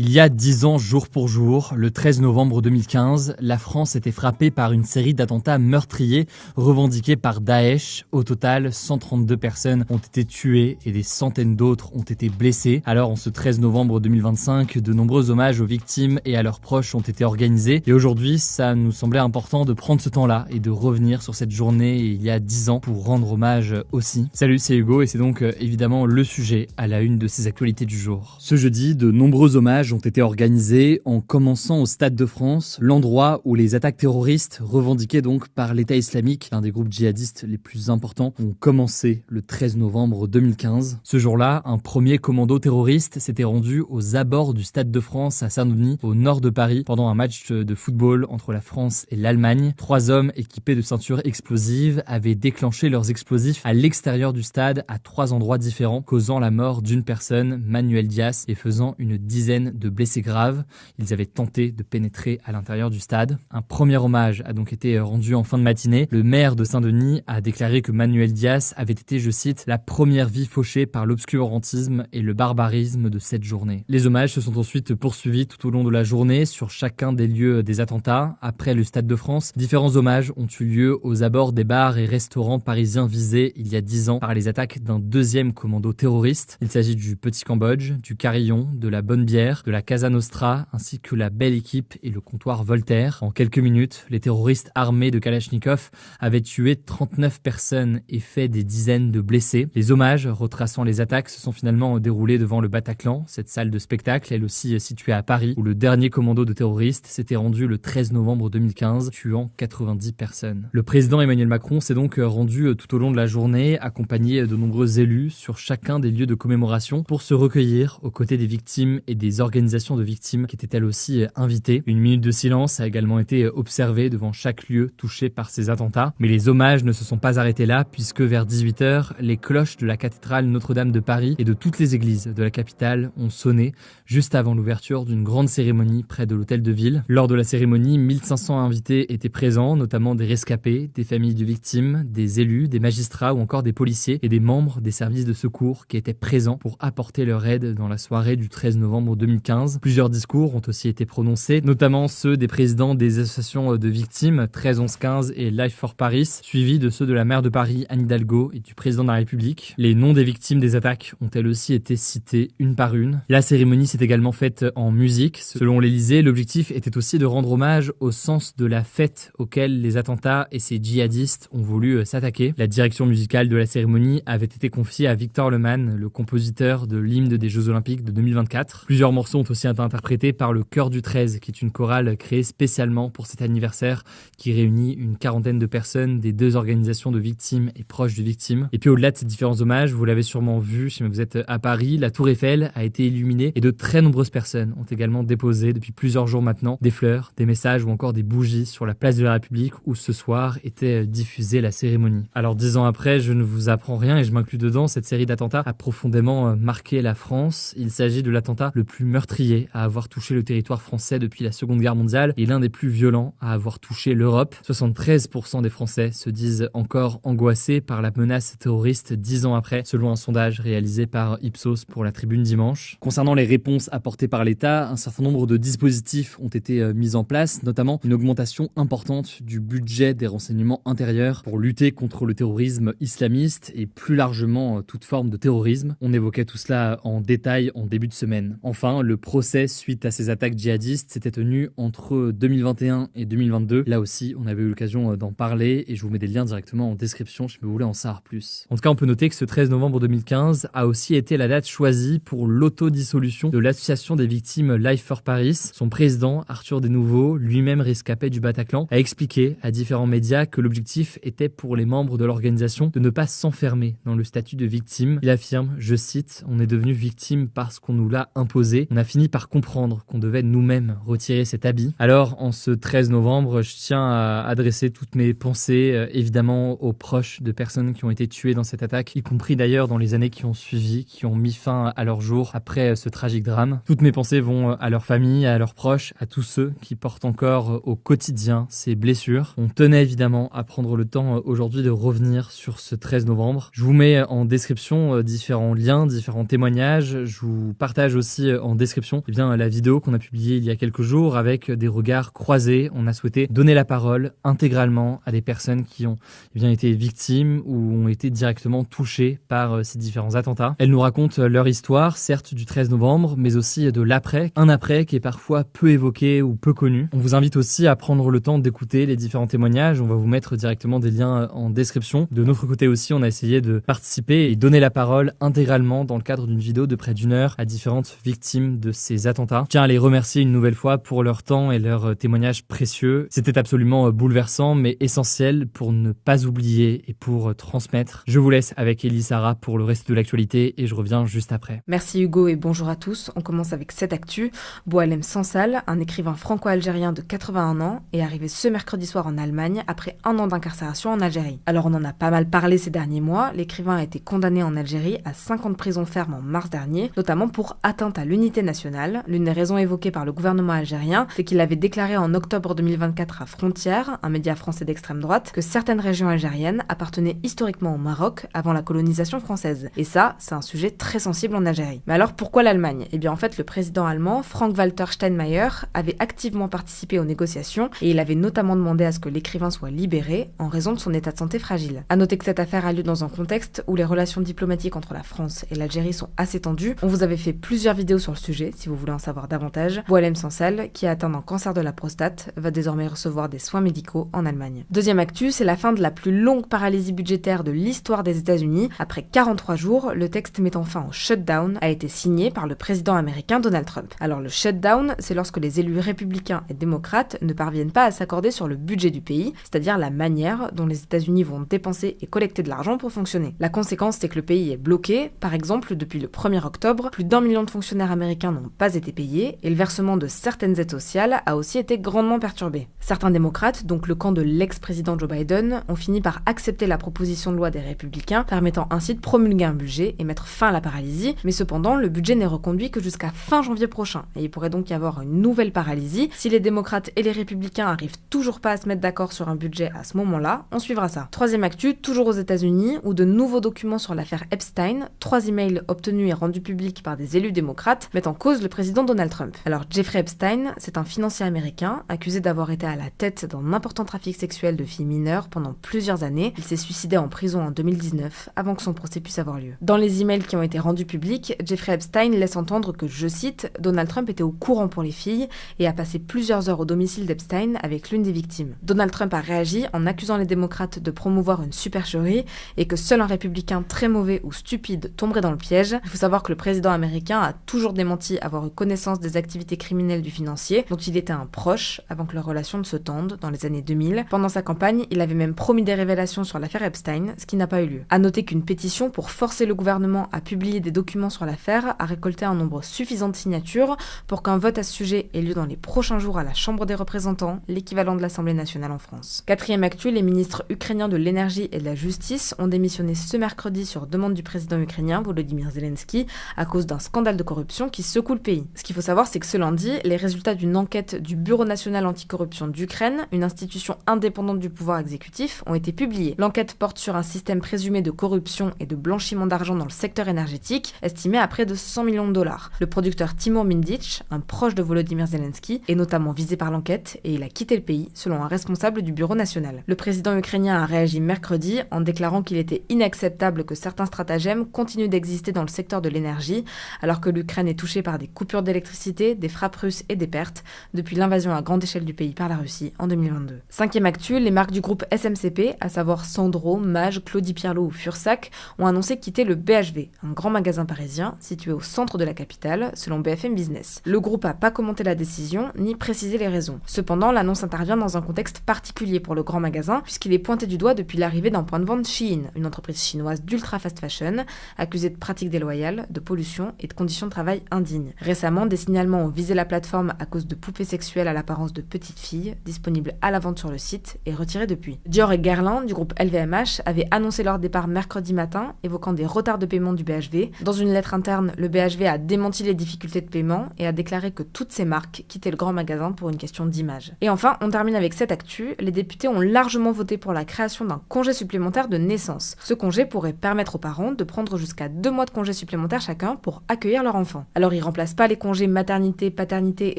Il y a 10 ans, jour pour jour, le 13 novembre 2015, la France était frappée par une série d'attentats meurtriers revendiqués par Daesh. Au total, 132 personnes ont été tuées et des centaines d'autres ont été blessées. Alors, en ce 13 novembre 2025, de nombreux hommages aux victimes et à leurs proches ont été organisés. Et aujourd'hui, ça nous semblait important de prendre ce temps-là et de revenir sur cette journée il y a 10 ans pour rendre hommage aussi. Salut, c'est Hugo et c'est donc évidemment le sujet à la une de ces actualités du jour. Ce jeudi, de nombreux hommages ont été organisés, en commençant au Stade de France, l'endroit où les attaques terroristes, revendiquées donc par l'État islamique, l'un des groupes djihadistes les plus importants, ont commencé le 13 novembre 2015. Ce jour-là, un premier commando terroriste s'était rendu aux abords du Stade de France à Saint-Denis, au nord de Paris, pendant un match de football entre la France et l'Allemagne. 3 hommes équipés de ceintures explosives avaient déclenché leurs explosifs à l'extérieur du stade à 3 endroits différents, causant la mort d'une personne, Manuel Dias, et faisant une dizaine de blessés graves. Ils avaient tenté de pénétrer à l'intérieur du stade. Un premier hommage a donc été rendu en fin de matinée. Le maire de Saint-Denis a déclaré que Manuel Dias avait été, je cite, la première vie fauchée par l'obscurantisme et le barbarisme de cette journée. Les hommages se sont ensuite poursuivis tout au long de la journée sur chacun des lieux des attentats. Après le Stade de France, différents hommages ont eu lieu aux abords des bars et restaurants parisiens visés il y a 10 ans par les attaques d'un deuxième commando terroriste. Il s'agit du Petit Cambodge, du Carillon, de la Bonne Bière, de la Casa Nostra, ainsi que la Belle Équipe et le comptoir Voltaire. En quelques minutes, les terroristes armés de Kalachnikov avaient tué 39 personnes et fait des dizaines de blessés. Les hommages retraçant les attaques se sont finalement déroulés devant le Bataclan, cette salle de spectacle, elle aussi située à Paris, où le dernier commando de terroristes s'était rendu le 13 novembre 2015, tuant 90 personnes. Le président Emmanuel Macron s'est donc rendu tout au long de la journée, accompagné de nombreux élus sur chacun des lieux de commémoration pour se recueillir aux côtés des victimes et des organisations de victimes qui étaient elles aussi invitées. Une minute de silence a également été observée devant chaque lieu touché par ces attentats. Mais les hommages ne se sont pas arrêtés là, puisque vers 18h, les cloches de la cathédrale Notre-Dame de Paris et de toutes les églises de la capitale ont sonné juste avant l'ouverture d'une grande cérémonie près de l'hôtel de ville. Lors de la cérémonie, 1500 invités étaient présents, notamment des rescapés, des familles de victimes, des élus, des magistrats ou encore des policiers et des membres des services de secours qui étaient présents pour apporter leur aide dans la soirée du 13 novembre 2015. Plusieurs discours ont aussi été prononcés, notamment ceux des présidents des associations de victimes 13 11 15 et Life for Paris, suivis de ceux de la maire de Paris Anne Hidalgo et du président de la République. Les noms des victimes des attaques ont elles aussi été cités une par une. La cérémonie s'est également faite en musique. Selon l'Élysée, l'objectif était aussi de rendre hommage au sens de la fête auquel les attentats et ces djihadistes ont voulu s'attaquer. La direction musicale de la cérémonie avait été confiée à Victor Lehmann, le compositeur de l'hymne des Jeux Olympiques de 2024. Plusieurs morceaux ont aussi été interprétés par le Chœur du 13, qui est une chorale créée spécialement pour cet anniversaire, qui réunit une quarantaine de personnes des 2 organisations de victimes et proches de victimes. Et puis au-delà de ces différents hommages, vous l'avez sûrement vu, si vous êtes à Paris, la Tour Eiffel a été illuminée et de très nombreuses personnes ont également déposé depuis plusieurs jours maintenant des fleurs, des messages ou encore des bougies sur la place de la République où ce soir était diffusée la cérémonie. Alors 10 ans après, je ne vous apprends rien et je m'inclus dedans, cette série d'attentats a profondément marqué la France. Il s'agit de l'attentat le plus meurtrier à avoir touché le territoire français depuis la Seconde Guerre mondiale et l'un des plus violents à avoir touché l'Europe. 73% des Français se disent encore angoissés par la menace terroriste 10 ans après, selon un sondage réalisé par Ipsos pour la Tribune dimanche. Concernant les réponses apportées par l'État, un certain nombre de dispositifs ont été mis en place, notamment une augmentation importante du budget des renseignements intérieurs pour lutter contre le terrorisme islamiste et plus largement toute forme de terrorisme. On évoquait tout cela en détail en début de semaine. Enfin, le procès suite à ces attaques djihadistes s'était tenu entre 2021 et 2022. Là aussi, on avait eu l'occasion d'en parler et je vous mets des liens directement en description si vous voulez en savoir plus. En tout cas, on peut noter que ce 13 novembre 2015 a aussi été la date choisie pour l'autodissolution de l'association des victimes Life for Paris. Son président, Arthur Desnouveau, lui-même rescapé du Bataclan, a expliqué à différents médias que l'objectif était pour les membres de l'organisation de ne pas s'enfermer dans le statut de victime. Il affirme, je cite, « On est devenu victime parce qu'on nous l'a imposé. On a fini par comprendre qu'on devait nous-mêmes retirer cet habit. » Alors, en ce 13 novembre, je tiens à adresser toutes mes pensées, évidemment, aux proches de personnes qui ont été tuées dans cette attaque, y compris d'ailleurs dans les années qui ont suivi, qui ont mis fin à leur jour après ce tragique drame. Toutes mes pensées vont à leurs familles, à leurs proches, à tous ceux qui portent encore au quotidien ces blessures. On tenait évidemment à prendre le temps aujourd'hui de revenir sur ce 13 novembre. Je vous mets en description différents liens, différents témoignages. Je vous partage aussi en description description la vidéo qu'on a publiée il y a quelques jours avec des regards croisés. On a souhaité donner la parole intégralement à des personnes qui ont été victimes ou ont été directement touchées par ces différents attentats. Elles nous racontent leur histoire, certes du 13 novembre, mais aussi de l'après, un après qui est parfois peu évoqué ou peu connu. On vous invite aussi à prendre le temps d'écouter les différents témoignages. On va vous mettre directement des liens en description. De notre côté aussi, on a essayé de participer et donner la parole intégralement dans le cadre d'une vidéo de près d'1 heure à différentes victimes de ces attentats. Je tiens à les remercier une nouvelle fois pour leur temps et leurs témoignages précieux. C'était absolument bouleversant mais essentiel pour ne pas oublier et pour transmettre. Je vous laisse avec Elie Sarah pour le reste de l'actualité et je reviens juste après. Merci Hugo et bonjour à tous. On commence avec cette actu. Boualem Sansal, un écrivain franco-algérien de 81 ans, est arrivé ce mercredi soir en Allemagne après 1 an d'incarcération en Algérie. Alors on en a pas mal parlé ces derniers mois. L'écrivain a été condamné en Algérie à 5 ans de prison ferme en mars dernier, notamment pour atteinte à l'unité nationale. L'une des raisons évoquées par le gouvernement algérien, c'est qu'il avait déclaré en octobre 2024 à Frontières, un média français d'extrême droite, que certaines régions algériennes appartenaient historiquement au Maroc avant la colonisation française. Et ça, c'est un sujet très sensible en Algérie. Mais alors pourquoi l'Allemagne ? Eh bien en fait, le président allemand, Frank-Walter Steinmeier, avait activement participé aux négociations et il avait notamment demandé à ce que l'écrivain soit libéré en raison de son état de santé fragile. À noter que cette affaire a lieu dans un contexte où les relations diplomatiques entre la France et l'Algérie sont assez tendues. On vous avait fait plusieurs vidéos sur le sujet, si vous voulez en savoir davantage. Boualem Sansal, qui est atteint d'un cancer de la prostate, va désormais recevoir des soins médicaux en Allemagne. Deuxième actu, c'est la fin de la plus longue paralysie budgétaire de l'histoire des États-Unis. Après 43 jours, le texte mettant fin au shutdown a été signé par le président américain Donald Trump. Alors le shutdown, c'est lorsque les élus républicains et démocrates ne parviennent pas à s'accorder sur le budget du pays, c'est-à-dire la manière dont les États-Unis vont dépenser et collecter de l'argent pour fonctionner. La conséquence, c'est que le pays est bloqué. Par exemple, depuis le 1er octobre, plus d'1 million de fonctionnaires américains n'ont pas été payés et le versement de certaines aides sociales a aussi été grandement perturbé. Certains démocrates, donc le camp de l'ex-président Joe Biden, ont fini par accepter la proposition de loi des républicains, permettant ainsi de promulguer un budget et mettre fin à la paralysie, mais cependant, le budget n'est reconduit que jusqu'à fin janvier prochain, et il pourrait donc y avoir une nouvelle paralysie. Si les démocrates et les républicains arrivent toujours pas à se mettre d'accord sur un budget à ce moment-là, on suivra ça. Troisième actu, toujours aux États-Unis, où de nouveaux documents sur l'affaire Epstein, 3 emails obtenus et rendus publics par des élus démocrates, mettent en cause le président Donald Trump. Alors Jeffrey Epstein, c'est un financier américain, accusé d'avoir été à la tête d'un important trafic sexuel de filles mineures pendant plusieurs années. Il s'est suicidé en prison en 2019, avant que son procès puisse avoir lieu. Dans les emails qui ont été rendus publics, Jeffrey Epstein laisse entendre que, je cite, Donald Trump était au courant pour les filles et a passé plusieurs heures au domicile d'Epstein avec l'une des victimes. Donald Trump a réagi en accusant les démocrates de promouvoir une supercherie et que seul un républicain très mauvais ou stupide tomberait dans le piège. Il faut savoir que le président américain a toujours démenti avoir eu connaissance des activités criminelles du financier, dont il était un proche avant que leurs relations ne se tendent dans les années 2000. Pendant sa campagne, il avait même promis des révélations sur l'affaire Epstein, ce qui n'a pas eu lieu. À noter qu'une pétition pour forcer le gouvernement à publier des documents sur l'affaire a récolté un nombre suffisant de signatures pour qu'un vote à ce sujet ait lieu dans les prochains jours à la Chambre des représentants, l'équivalent de l'Assemblée nationale en France. Quatrième actu, les ministres ukrainiens de l'énergie et de la justice ont démissionné ce mercredi sur demande du président ukrainien Volodymyr Zelensky à cause d'un scandale de corruption qui secoue le pays. Ce qu'il faut savoir, c'est que ce lundi, les résultats d'une enquête du Bureau national anticorruption d'Ukraine, une institution indépendante du pouvoir exécutif, ont été publiés. L'enquête porte sur un système présumé de corruption et de blanchiment d'argent dans le secteur énergétique, estimé à près de 100 millions de dollars. Le producteur Timur Mindich, un proche de Volodymyr Zelensky, est notamment visé par l'enquête et il a quitté le pays, selon un responsable du Bureau national. Le président ukrainien a réagi mercredi en déclarant qu'il était inacceptable que certains stratagèmes continuent d'exister dans le secteur de l'énergie, alors que l'Ukraine est touchée par des coupures d'électricité, des frappes russes et des pertes depuis l'invasion à grande échelle du pays par la Russie en 2022. Cinquième actu, les marques du groupe SMCP, à savoir Sandro, Maje, Claudie Pierlot ou Fursac, ont annoncé quitter le BHV, un grand magasin parisien situé au centre de la capitale, selon BFM Business. Le groupe n'a pas commenté la décision, ni précisé les raisons. Cependant, l'annonce intervient dans un contexte particulier pour le grand magasin, puisqu'il est pointé du doigt depuis l'arrivée d'un point de vente Shein, une entreprise chinoise d'ultra fast fashion, accusée de pratiques déloyales, de pollution et de conditions de travail indignes. Récemment, des signalements ont visé la plateforme à cause de poupées sexuelles à l'apparence de petites filles, disponibles à la vente sur le site et retirées depuis. Dior et Guerlain, du groupe LVMH, avaient annoncé leur départ mercredi matin, évoquant des retards de paiement du BHV. Dans une lettre interne, le BHV a démenti les difficultés de paiement et a déclaré que toutes ces marques quittaient le grand magasin pour une question d'image. Et enfin, on termine avec cette actu. Les députés ont largement voté pour la création d'un congé supplémentaire de naissance. Ce congé pourrait permettre aux parents de prendre jusqu'à 2 mois de congé supplémentaire chacun pour accueillir leur enfant. Alors il remplace pas les congés maternité, paternité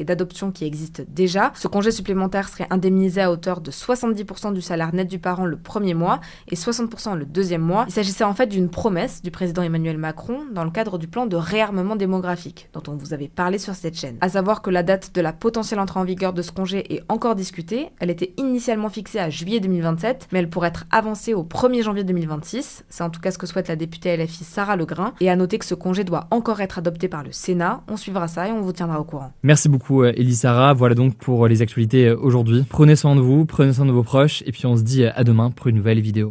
et d'adoption qui existent déjà. Ce congé supplémentaire serait indemnisé à hauteur de 70% du salaire net du parent le premier mois et 60% le deuxième mois. Il s'agissait en fait d'une promesse du président Emmanuel Macron dans le cadre du plan de réarmement démographique dont on vous avait parlé sur cette chaîne. À savoir que la date de la potentielle entrée en vigueur de ce congé est encore discutée. Elle était initialement fixée à juillet 2027, mais elle pourrait être avancée au 1er janvier 2026. C'est en tout cas ce que souhaite la députée LFI Sarah Legrain. Et à noter que ce congé doit encore être adopté par le Sénat. On suivra ça et on vous tiendra au courant. Merci beaucoup Elisara, voilà donc pour les actualités aujourd'hui. Prenez soin de vous, prenez soin de vos proches et puis on se dit à demain pour une nouvelle vidéo.